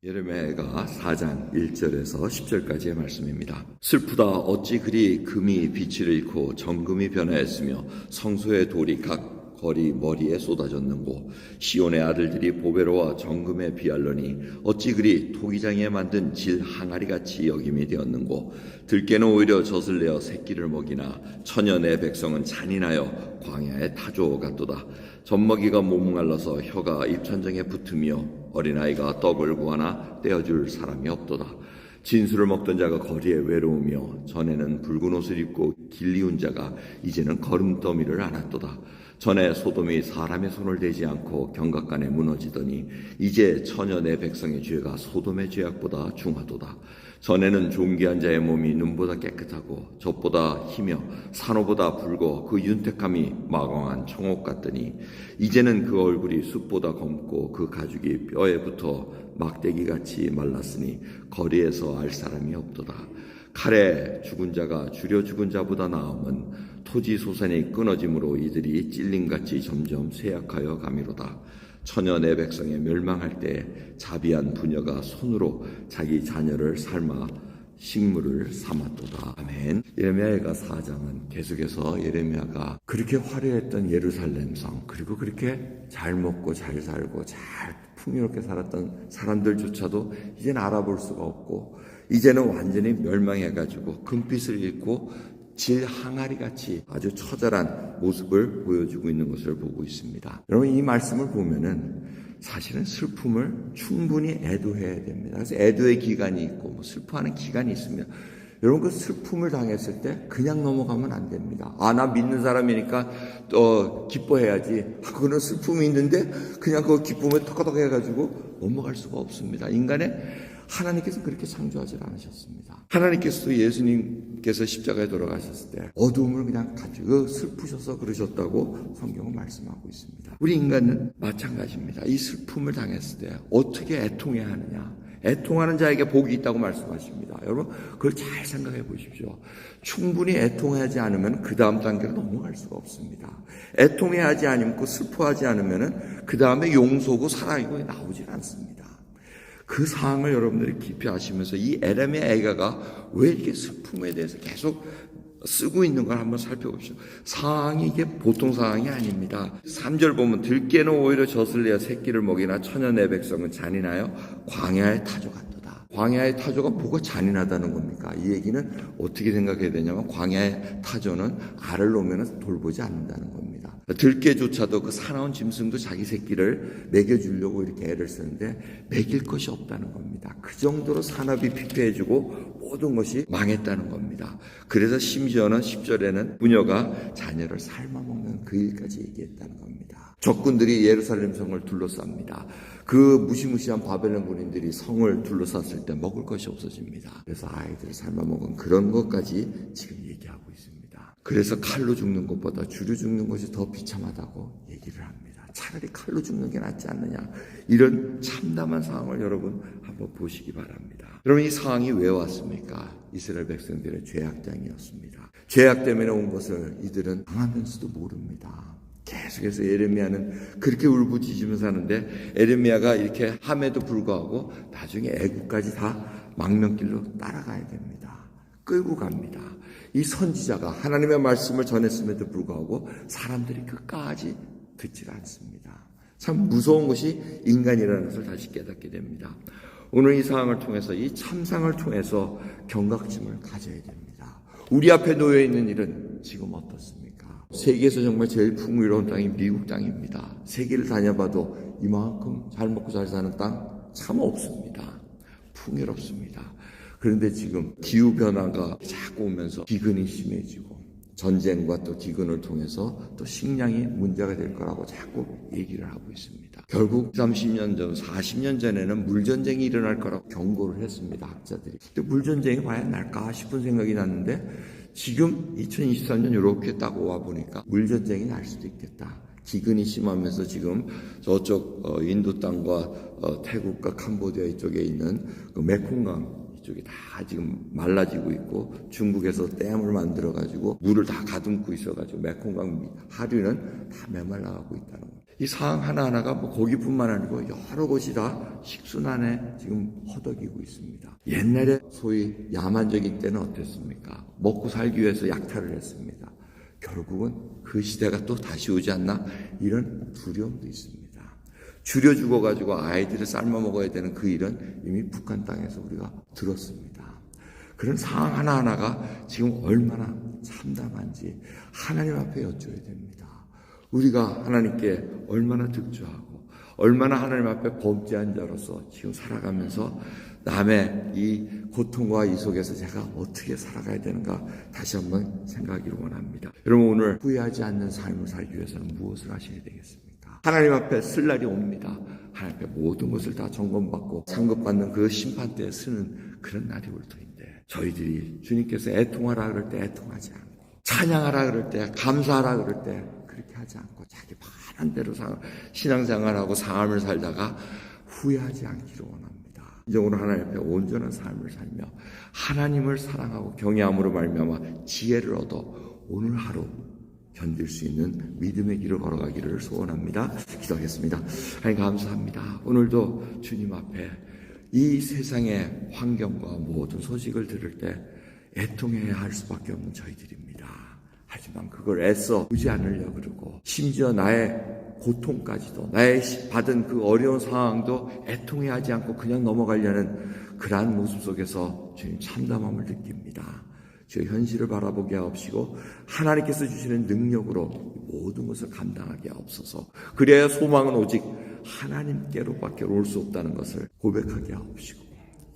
예레미야가 4장 1절에서 10절까지의 말씀입니다. 슬프다 어찌 그리 금이 빛을 잃고 정금이 변하였으며 성소의 돌이 각 거리 머리에 쏟아졌는고 시온의 아들들이 보배로와 정금에 비할러니 어찌 그리 토기장에 만든 질 항아리같이 여김이 되었는고 들깨는 오히려 젖을 내어 새끼를 먹이나 천연의 백성은 잔인하여 광야의 타조 같도다. 젖먹이가 목말라서 혀가 입천장에 붙으며 어린아이가 떡을 구하나 떼어줄 사람이 없도다. 진술을 먹던 자가 거리에 외로우며 전에는 붉은 옷을 입고 길리운 자가 이제는 걸음더미를 안았도다. 전에 소돔이 사람의 손을 대지 않고 경각간에 무너지더니 이제 천연의 백성의 죄가 소돔의 죄악보다 중하도다. 전에는 존귀한 자의 몸이 눈보다 깨끗하고 젖보다 희며 산호보다 붉어 그 윤택함이 마광한 청옥 같더니 이제는 그 얼굴이 숯보다 검고 그 가죽이 뼈에 붙어 막대기같이 말랐으니 거리에서 알 사람이 없도다. 칼에 죽은 자가 줄여 죽은 자보다 나음은 토지 소산이 끊어짐으로 이들이 찔림같이 점점 쇠약하여 가미로다. 천연의 백성에 멸망할 때 자비한 부녀가 손으로 자기 자녀를 삶아 식물을 삼았도다. 아멘. 예레미야가 4장은 계속해서 예레미야가 그렇게 화려했던 예루살렘 성, 그리고 그렇게 잘 먹고 잘 살고 잘 풍요롭게 살았던 사람들조차도 이제는 알아볼 수가 없고 이제는 완전히 멸망해가지고 금빛을 잃고 질 항아리같이 아주 처절한 모습을 보여주고 있는 것을 보고 있습니다. 여러분, 이 말씀을 보면은 사실은 슬픔을 충분히 애도해야 됩니다. 그래서 애도의 기간이 있고 슬퍼하는 기간이 있으면 여러분, 그 슬픔을 당했을 때 그냥 넘어가면 안 됩니다. 나 믿는 사람이니까 기뻐해야지. 그거는 슬픔이 있는데 그냥 그 기쁨을 턱턱 해가지고 넘어갈 수가 없습니다. 하나님께서 그렇게 창조하지 않으셨습니다. 하나님께서도 예수님께서 십자가에 돌아가셨을 때 어두움을 그냥 가지고 슬프셔서 그러셨다고 성경은 말씀하고 있습니다. 우리 인간은 마찬가지입니다. 이 슬픔을 당했을 때 어떻게 애통해야 하느냐. 애통하는 자에게 복이 있다고 말씀하십니다. 여러분, 그걸 잘 생각해 보십시오. 충분히 애통하지 않으면 그 다음 단계로 넘어갈 수가 없습니다. 애통하지 않고 슬퍼하지 않으면 그 다음에 용서고 사랑이고 나오질 않습니다. 그 사항을 여러분들이 깊이 아시면서 이 예레미야 애가가 왜 이렇게 슬픔에 대해서 계속 쓰고 있는 걸 한번 살펴보십시오. 사항이 이게 보통 사항이 아닙니다. 3절 보면 들깨는 오히려 젖을 내어 새끼를 먹이나 천연의 백성은 잔인하여 광야의 타조 같도다. 광야의 타조가 뭐가 잔인하다는 겁니까? 이 얘기는 어떻게 생각해야 되냐면 광야의 타조는 알을 놓으면 돌보지 않는다는 겁니다. 들깨조차도 그 사나운 짐승도 자기 새끼를 먹여주려고 이렇게 애를 쓰는데 먹일 것이 없다는 겁니다. 그 정도로 산업이 피폐해지고 모든 것이 망했다는 겁니다. 그래서 심지어는 10절에는 부녀가 자녀를 삶아먹는 그 일까지 얘기했다는 겁니다. 적군들이 예루살렘 성을 둘러쌉니다. 그 무시무시한 바벨론 군인들이 성을 둘러쌌을 때 먹을 것이 없어집니다. 그래서 아이들을 삶아먹은 그런 것까지 지금 얘기하고 있습니다. 그래서 칼로 죽는 것보다 줄여 죽는 것이 더 비참하다고 얘기를 합니다. 차라리 칼로 죽는 게 낫지 않느냐. 이런 참담한 상황을 여러분 한번 보시기 바랍니다. 여러분, 이 상황이 왜 왔습니까? 이스라엘 백성들의 죄악장이었습니다. 죄악 때문에 온 것을 이들은 당하면서도 모릅니다. 계속해서 예레미야는 그렇게 울부짖으면서 하는데 예레미야가 이렇게 함에도 불구하고 나중에 애국까지 다 망명길로 따라가야 됩니다. 끌고 갑니다. 이 선지자가 하나님의 말씀을 전했음에도 불구하고 사람들이 끝까지 듣질 않습니다. 참 무서운 것이 인간이라는 것을 다시 깨닫게 됩니다. 오늘 이 상황을 통해서 이 참상을 통해서 경각심을 가져야 됩니다. 우리 앞에 놓여 있는 일은 지금 어떻습니까? 세계에서 정말 제일 풍요로운 땅이 미국 땅입니다. 세계를 다녀봐도 이만큼 잘 먹고 잘 사는 땅 참 없습니다. 풍요롭습니다. 그런데 지금 기후변화가 자꾸 오면서 기근이 심해지고 전쟁과 또 기근을 통해서 또 식량이 문제가 될 거라고 자꾸 얘기를 하고 있습니다. 결국 30년 전, 40년 전에는 물전쟁이 일어날 거라고 경고를 했습니다. 학자들이. 근데 물전쟁이 과연 날까 싶은 생각이 났는데 지금 2023년 이렇게 딱 와보니까 물전쟁이 날 수도 있겠다. 기근이 심하면서 지금 저쪽 인도 땅과 태국과 캄보디아 이쪽에 있는 그 메콩강 이쪽이 다 지금 말라지고 있고 중국에서 댐을 만들어가지고 물을 다 가둔고 있어가지고 메콩강 하류는 다 메말라가고 있다는 거예요. 이 상황 하나하나가 뭐 거기뿐만 아니고 여러 곳이 다 식순환에 지금 허덕이고 있습니다. 옛날에 소위 야만적인 때는 어땠습니까? 먹고 살기 위해서 약탈을 했습니다. 결국은 그 시대가 또 다시 오지 않나 이런 두려움도 있습니다. 줄여 죽어가지고 아이들을 삶아 먹어야 되는 그 일은 이미 북한 땅에서 우리가 들었습니다. 그런 상황 하나하나가 지금 얼마나 참담한지 하나님 앞에 여쭤야 됩니다. 우리가 하나님께 얼마나 득조하고 얼마나 하나님 앞에 범죄한 자로서 지금 살아가면서 남의 이 고통과 이 속에서 제가 어떻게 살아가야 되는가 다시 한번 생각하기를 원합니다. 여러분, 오늘 후회하지 않는 삶을 살기 위해서는 무엇을 하셔야 되겠습니까? 하나님 앞에 쓸 날이 옵니다. 하나님 앞에 모든 것을 다 점검받고 상급받는 그 심판대에 서는 그런 날이 올 터인데, 저희들이 주님께서 애통하라 그럴 때 애통하지 않고, 찬양하라 그럴 때, 감사하라 그럴 때 그렇게 하지 않고 자기 바란 대로 신앙생활하고 삶을 살다가 후회하지 않기를 원합니다. 이정으로 하나님 앞에 온전한 삶을 살며 하나님을 사랑하고 경외함으로 말미암아 지혜를 얻어 오늘 하루 견딜 수 있는 믿음의 길을 걸어가기를 소원합니다. 기도하겠습니다. 하나님 감사합니다. 오늘도 주님 앞에 이 세상의 환경과 모든 소식을 들을 때 애통해야 할 수밖에 없는 저희들입니다. 하지만 그걸 애써 보지 않으려고 그러고, 심지어 나의 고통까지도, 나의 받은 그 어려운 상황도 애통해하지 않고 그냥 넘어가려는 그러한 모습 속에서 주님 참담함을 느낍니다. 저 현실을 바라보게 하옵시고 하나님께서 주시는 능력으로 모든 것을 감당하게 하옵소서. 그래야 소망은 오직 하나님께로밖에 올 수 없다는 것을 고백하게 하옵시고,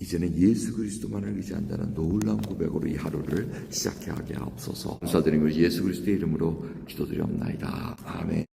이제는 예수 그리스도만을 의지한다는 놀라운 고백으로 이 하루를 시작하게 하옵소서. 감사드리며 예수 그리스도의 이름으로 기도드리옵나이다. 아멘.